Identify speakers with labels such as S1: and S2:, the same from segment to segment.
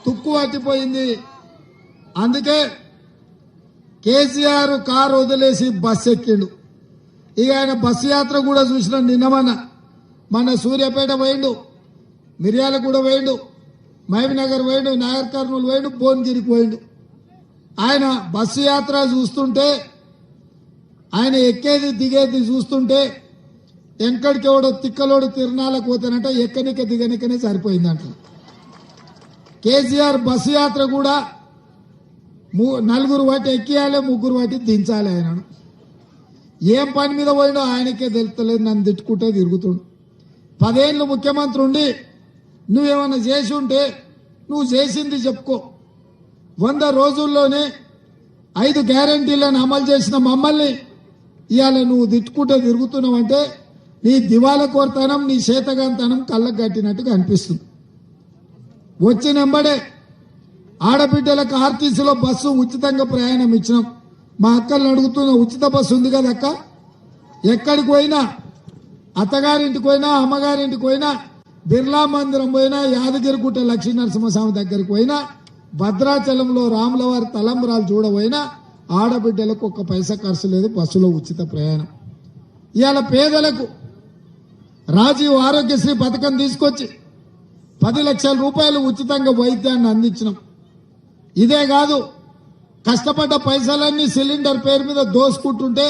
S1: తుక్కు పట్టిపోయింది. అందుకే కేసీఆర్ కారు వదిలేసి బస్సు ఎక్కిండు. ఇక ఆయన బస్సు యాత్ర కూడా చూసిన మన సూర్యాపేట పోయిండు, మిర్యాలగూడ పోయిండు, మహబూబ్నగర్ పోయిండు, నాగర్ కర్నూలు పోయిండు, భువనగిరికి పోయిండు. ఆయన బస్సు యాత్ర చూస్తుంటే, ఆయన ఎక్కేది దిగేది చూస్తుంటే ఎంకడికెవడో తిక్కలోడు తిరణాలకు పోతానంట ఎక్కనిక దిగనికనే సరిపోయిందంట. కేసీఆర్ బస్సు యాత్ర కూడా 4 వాటి ఎక్కియాలి, 3 వాటి దించాలి. ఆయనను ఏం పని మీద పోయినో ఆయనకే తెలుస్తలేదు, నన్ను తిట్టుకుంటే తిరుగుతుండు. 10 ఏళ్ళు ముఖ్యమంత్రి ఉండి నువ్వేమన్నా చేసి ఉంటే నువ్వు చేసింది చెప్పుకో. 100 రోజుల్లోనే 5 గ్యారంటీలను అమలు చేసిన మమ్మల్ని ఇవాళ నువ్వు తిట్టుకుంటే తిరుగుతున్నావంటే నీ దివాల కోరతనం, నీ చేతగాంతనం కళ్ళకు కట్టినట్టుగా అనిపిస్తుంది. వచ్చినెంబడే ఆడబిడ్డలకు ఆర్టీసీలో బస్సు ఉచితంగా ప్రయాణం ఇచ్చినాం. మా అక్కలను అడుగుతున్న ఉచిత బస్సు ఉంది కదా అక్క, ఎక్కడికి పోయినా, అత్తగారింటికి పోయినా, అమ్మగారింటికి పోయినా, బిర్లా మందిరం పోయినా, యాదగిరిగుట్ట లక్ష్మీ నరసింహస్వామి దగ్గరికి పోయినా, భద్రాచలంలో రాములవారి తలంబరాలు చూడబోయినా ఆడబిడ్డలకు 1 పైసా ఖర్చు లేదు, బస్సులో ఉచిత ప్రయాణం. ఇవాళ పేదలకు రాజీవ్ ఆరోగ్యశ్రీ పథకం తీసుకొచ్చి 10 లక్షల రూపాయలు ఉచితంగా వైద్యాన్ని అందించినాం. ఇదే కాదు, కష్టపడ్డ పైసలన్నీ సిలిండర్ పేరు మీద దోసుకుంటుంటే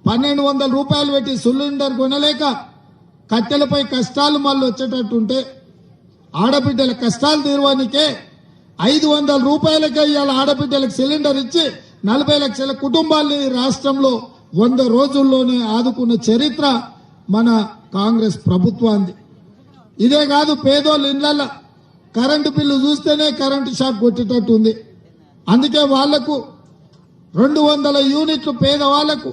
S1: 1200 రూపాయలు పెట్టి సిలిండర్ కొనలేక కట్టెలపై కష్టాలు మళ్ళీ వచ్చేటట్టుంటే ఆడబిడ్డల కష్టాలు తీర్వానికే 500 రూపాయలకే ఇవాళ ఆడబిడ్డలకు సిలిండర్ ఇచ్చి 40 లక్షల కుటుంబాల్ని రాష్ట్రంలో 100 రోజుల్లోనే ఆదుకున్న చరిత్ర మన కాంగ్రెస్ ప్రభుత్వాన్ని. ఇదే కాదు, పేదోళ్ళ ఇళ్ల కరెంటు బిల్లు చూస్తేనే కరెంటు షాక్ కొట్టేటట్టు ఉంది. అందుకే వాళ్లకు 200 యూనిట్లు పేదవాళ్లకు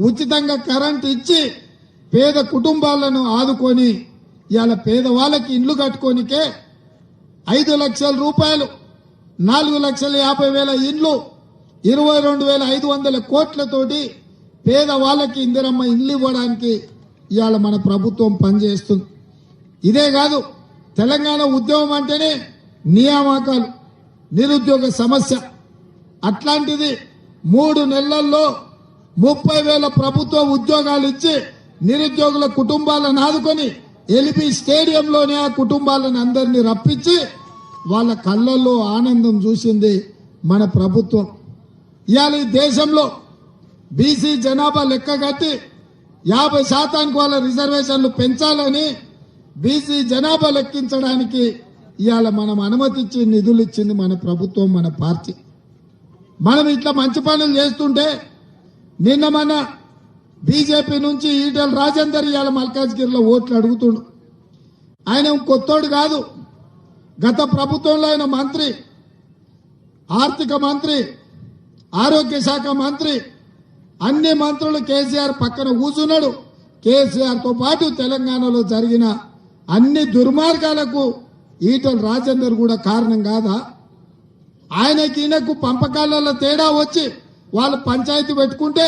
S1: ఉచితంగా కరెంటు ఇచ్చి పేద కుటుంబాలను ఆదుకొని ఇవాళ పేదవాళ్ళకి ఇండ్లు కట్టుకోనికే 5 లక్షల రూపాయలు, 4,50,000 ఇండ్లు, 22,500 కోట్లతోటి పేదవాళ్ళకి ఇందిరమ్మ ఇండ్లు ఇవ్వడానికి ఇవాళ మన ప్రభుత్వం పనిచేస్తుంది. ఇదే కాదు, తెలంగాణ ఉద్యమం అంటేనే నియామకాలు, నిరుద్యోగ సమస్య. అట్లాంటిది 3 నెలల్లో 30,000 ప్రభుత్వ ఉద్యోగాలు ఇచ్చి నిరుద్యోగుల కుటుంబాలను ఆదుకొని ఎల్బీ స్టేడియంలోనే ఆ కుటుంబాలను అందరినీ రప్పించి వాళ్ళ కళ్ళల్లో ఆనందం చూసింది మన ప్రభుత్వం. ఇవాళ ఈ దేశంలో బీసీ జనాభా లెక్క కట్టి 50% వాళ్ళ రిజర్వేషన్లు పెంచాలని బీసీ జనాభా లెక్కించడానికి ఇవాళ మనం అనుమతిచ్చి నిధులు ఇచ్చింది మన ప్రభుత్వం, మన పార్టీ. మనం ఇట్లా మంచి పనులు చేస్తుంటే నిన్న మన బీజేపీ నుంచి ఈటెల రాజేందర్ ఇవాళ మల్కాజ్గిరిలో ఓట్లు అడుగుతుండు. ఆయన కొత్తోడు కాదు, గత ప్రభుత్వంలో ఆయన మంత్రి, ఆర్థిక మంత్రి, ఆరోగ్య శాఖ మంత్రి, అన్ని మంత్రులు కేసీఆర్ పక్కన కూర్చున్నాడు. కేసీఆర్ తో పాటు తెలంగాణలో జరిగిన అన్ని దుర్మార్గాలకు ఈటెల రాజేందర్ కూడా కారణం కాదా? ఆయనకి ఈయనకు పంపకాలలో తేడా వచ్చి వాళ్ళు పంచాయతీ పెట్టుకుంటే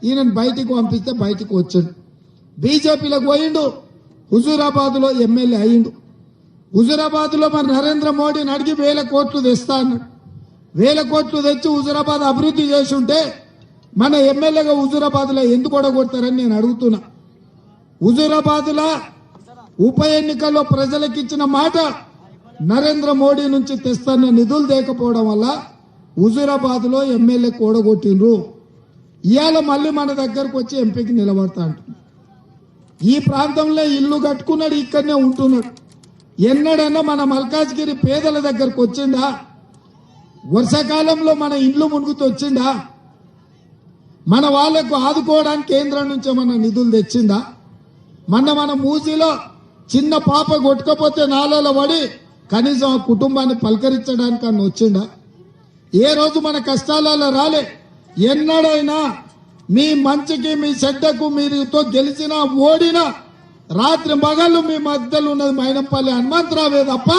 S1: ఈయనను బయటికి పంపిస్తే బయటికి వచ్చాడు. బీజేపీలోకి పోయిండు, హుజూరాబాద్ లో ఎమ్మెల్యే అయ్యిండు. హుజూరాబాద్ లో మరి నరేంద్ర మోడీని అడిగి 1,000 కోట్లు తెస్తా అన్నాడు. 1,000 కోట్లు తెచ్చి హుజూరాబాద్ అభివృద్ధి చేసి ఉంటే మన ఎమ్మెల్యేగా హుజూరాబాద్ లో ఎందుకు ఓడగొడతారని నేను అడుగుతున్నా. హుజూరాబాద్ లో ఉప ఎన్నికల్లో ప్రజలకు ఇచ్చిన మాట నరేంద్ర మోడీ నుంచి తెస్తున్న నిధులు లేకపోవడం వల్ల హుజూరాబాద్ లో ఎమ్మెల్యే కూడగొట్టిండ్రు. ఇవాళ మళ్ళీ మన దగ్గరకు వచ్చి ఎంపీకి నిలబడతా అంటున్నాడు. ఈ ప్రాంతంలో ఇల్లు కట్టుకున్నాడు, ఇక్కడనే ఉంటున్నాడు. ఎన్నడన్నా మన మల్కాజ్గిరి పేదల దగ్గరకు వచ్చిందా? వర్షాకాలంలో మన ఇండ్లు మునుగుతూ వచ్చిందా? మన వాళ్లకు ఆదుకోవడానికి కేంద్రం నుంచి ఏమన్నా నిధులు తెచ్చిందా? మన మూసీలో చిన్న పాప కొట్టుకపోతే నాలలో పడి కనీసం ఆ కుటుంబాన్ని పలకరించడానికి అన్న వచ్చిందా? ఏ రోజు మన కష్టాలలో రాలే. ఎన్నడైనా మీ మంచికి మీ చెడ్డకు మీరుతో గెలిచినా ఓడినా రాత్రి మగళ్ళు మీ మధ్యలో ఉన్నది మైనంపల్లి హనుమంతరావే తప్ప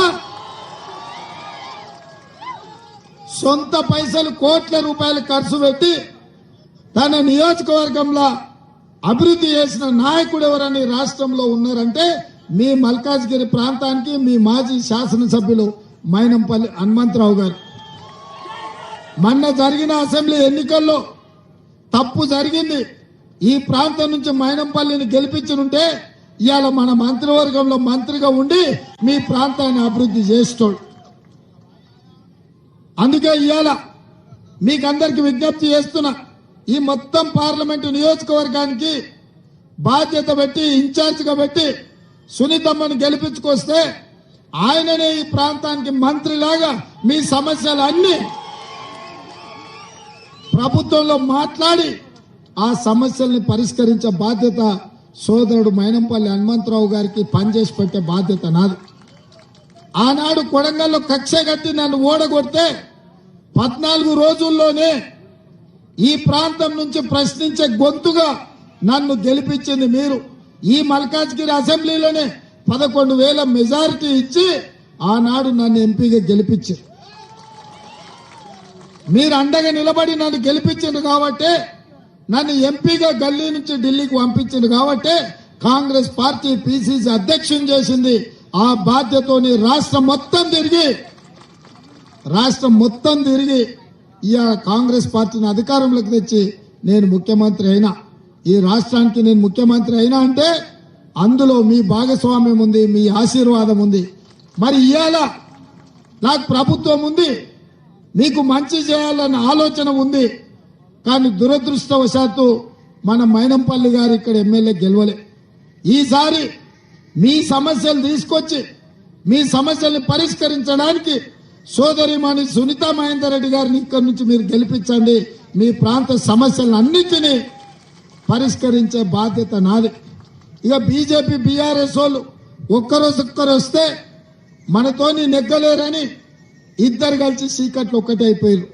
S1: సొంత పైసలు కోట్ల రూపాయలు ఖర్చు పెట్టి తన నియోజకవర్గంలో అభివృద్ధి చేసిన నాయకుడు ఎవరని రాష్ట్రంలో ఉన్నారంటే మీ మల్కాజ్గిరి ప్రాంతానికి మీ మాజీ శాసనసభ్యులు మైనంపల్లి హనుమంతరావు గారు. మొన్న జరిగిన అసెంబ్లీ ఎన్నికల్లో తప్పు జరిగింది. ఈ ప్రాంతం నుంచి మైనంపల్లిని గెలిపించుంటే ఇవాళ మన మంత్రివర్గంలో మంత్రిగా ఉండి మీ ప్రాంతాన్ని అభివృద్ధి చేస్తాడు. అందుకే ఇవాళ మీకందరికి విజ్ఞప్తి చేస్తున్నా, ఈ మొత్తం పార్లమెంటు నియోజకవర్గానికి బాధ్యత పెట్టి ఇన్ఛార్జిగా పెట్టి సునీతమ్మను గెలిపించుకొస్తే ఆయననే ఈ ప్రాంతానికి మంత్రిలాగా మీ సమస్యలన్నీ ప్రభుత్వంలో మాట్లాడి ఆ సమస్యల్ని పరిష్కరించే బాధ్యత సోదరుడు మైనంపల్లి హనుమంతరావు గారికి పనిచేసి పెట్టే బాధ్యత నాది. ఆనాడు కొడంగల్లో కక్ష కట్టి నన్ను ఓడగొడితే 14 రోజుల్లోనే ఈ ప్రాంతం నుంచి ప్రశ్నించే గొంతుగా నన్ను గెలిపించింది మీరు. ఈ మల్కాజ్గిరి అసెంబ్లీలోనే 11,000 మెజారిటీ ఇచ్చి ఆనాడు నన్ను ఎంపీగా గెలిపించారు. మీరు అండగా నిలబడి నన్ను గెలిపించింది కాబట్టి, నన్ను ఎంపీగా గల్లీ నుంచి ఢిల్లీకి పంపించింది కాబట్టి కాంగ్రెస్ పార్టీ పిసిసి అధ్యక్షుని చేసింది. ఆ బాధ్యతని రాష్ట్రం మొత్తం తిరిగి ఇవాళ కాంగ్రెస్ పార్టీని అధికారంలోకి తెచ్చి నేను ముఖ్యమంత్రి అయినా, ఈ రాష్ట్రానికి నేను ముఖ్యమంత్రి అయినా అంటే అందులో మీ భాగస్వామ్యం ఉంది, మీ ఆశీర్వాదం ఉంది. మరి ఇవాళ నాకు ప్రభుత్వం ఉంది, మీకు మంచి చేయాలన్న ఆలోచన ఉంది. కానీ దురదృష్టవశాత్తు మన మైనంపల్లి గారు ఇక్కడ ఎమ్మెల్యే గెలవలే. ఈసారి మీ సమస్యలు తీసుకొచ్చి మీ సమస్యల్ని పరిష్కరించడానికి సోదరిమణి సునీతా మహేందర్ రెడ్డి గారిని ఇక్కడి నుంచి మీరు గెలిపించండి. మీ ప్రాంత సమస్యలన్నింటినీ పరిష్కరించే బాధ్యత నాది. ఇక బీజేపీ బీఆర్ఎస్ వాళ్ళు ఒక్కరు వస్తే మనతోని నెగ్గలేరని ఇద్దరు కలిసి చీకట్లు ఒక్కటే అయిపోయారు.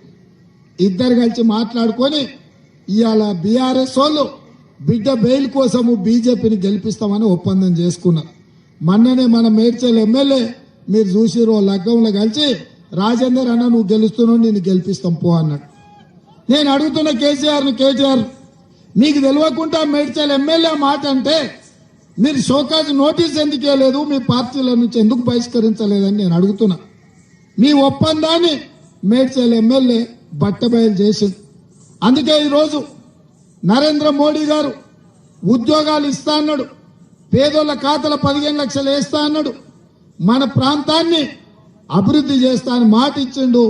S1: ఇద్దరు కలిసి మాట్లాడుకొని ఇవాళ బీఆర్ఎస్ వాళ్ళు బిడ్డ బెయిల్ కోసము బీజేపీని గెలిపిస్తామని ఒప్పందం చేసుకున్నారు. మొన్ననే మన మేడ్చల్ ఎమ్మెల్యే మీరు చూసిరో లగ్గంలో కలిసి రాజేందర్ అన్న నువ్వు గెలుస్తున్నావు నేను గెలిపిస్తాం పో అన్నాడు. నేను అడుగుతున్న కేటీఆర్ మీకు తెలియకుండా మేడ్చల్ ఎమ్మెల్యే మాట అంటే మీరు షోకాజ్ నోటీస్ ఎందుకు ఇవ్వలేదు, మీ పార్టీల నుంచి ఎందుకు బహిష్కరించలేదని నేను అడుగుతున్నా. మీ ఒప్పందాన్ని మేడ్చల్ ఎమ్మెల్యే బట్టబయలు చేసింది. అందుకే ఈరోజు నరేంద్ర మోడీ గారు ఉద్యోగాలు ఇస్తా అన్నాడు, పేదోళ్ల ఖాతాల 15 లక్షలు వేస్తా అన్నాడు, మన ప్రాంతాన్ని అభివృద్ధి చేస్తా అని మాట ఇచ్చిండు.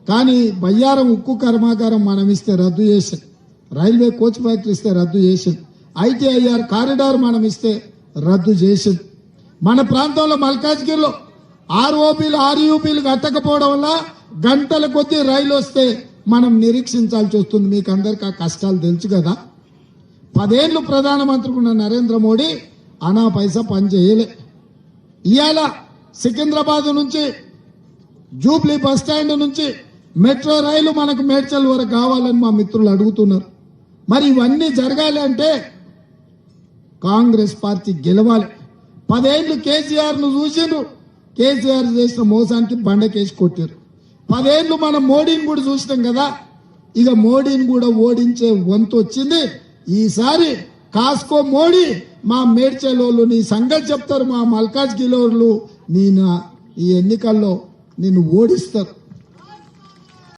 S1: కానీ బయ్యారం ఉక్కు కర్మాగారం మనం ఇస్తే రద్దు చేసింది, రైల్వే కోచ్ ఫ్యాక్టరీ ఇస్తే రద్దు చేసింది, ఐటీఐఆర్ కారిడార్ మనం ఇస్తే రద్దు చేసింది. మన ప్రాంతంలో మల్కాజ్గిరిలో ఆర్ఓపీలు ఆర్యూపీలు కట్టకపోవడం వల్ల గంటల కొద్దీ రైలు వస్తే మనం నిరీక్షించాల్సి వస్తుంది. మీకు అందరికి ఆ కష్టాలు తెలుసు కదా. 10 ఏళ్లు ప్రధానమంత్రికి ఉన్న నరేంద్ర మోడీ అనా పైసా పని చేయలే. ఇవాళ సికింద్రాబాద్ నుంచి జూబ్లీ బస్ స్టాండ్ నుంచి మెట్రో రైలు మనకు మేడ్చల్ వరకు కావాలని మా మిత్రులు అడుగుతున్నారు. మరి ఇవన్నీ జరగాలి అంటే కాంగ్రెస్ పార్టీ గెలవాలి. 10 ఏళ్లు కేసీఆర్ ను చూసిండ్రు, కేసీఆర్ చేసిన మోసానికి బండకేసి కొట్టారు. 10 ఏళ్లు మనం మోడీని కూడా చూసినాం కదా. ఇక మోడీని కూడా ఓడించే వంతు వచ్చింది. ఈసారి కాస్కో మోడీ మా మేడ్చలోళ్ళు నీ సంగతి చెప్తారు, మా మల్కాజ్గిరి వాళ్ళు ఈ ఎన్నికల్లో నిన్ను ఓడిస్తారు.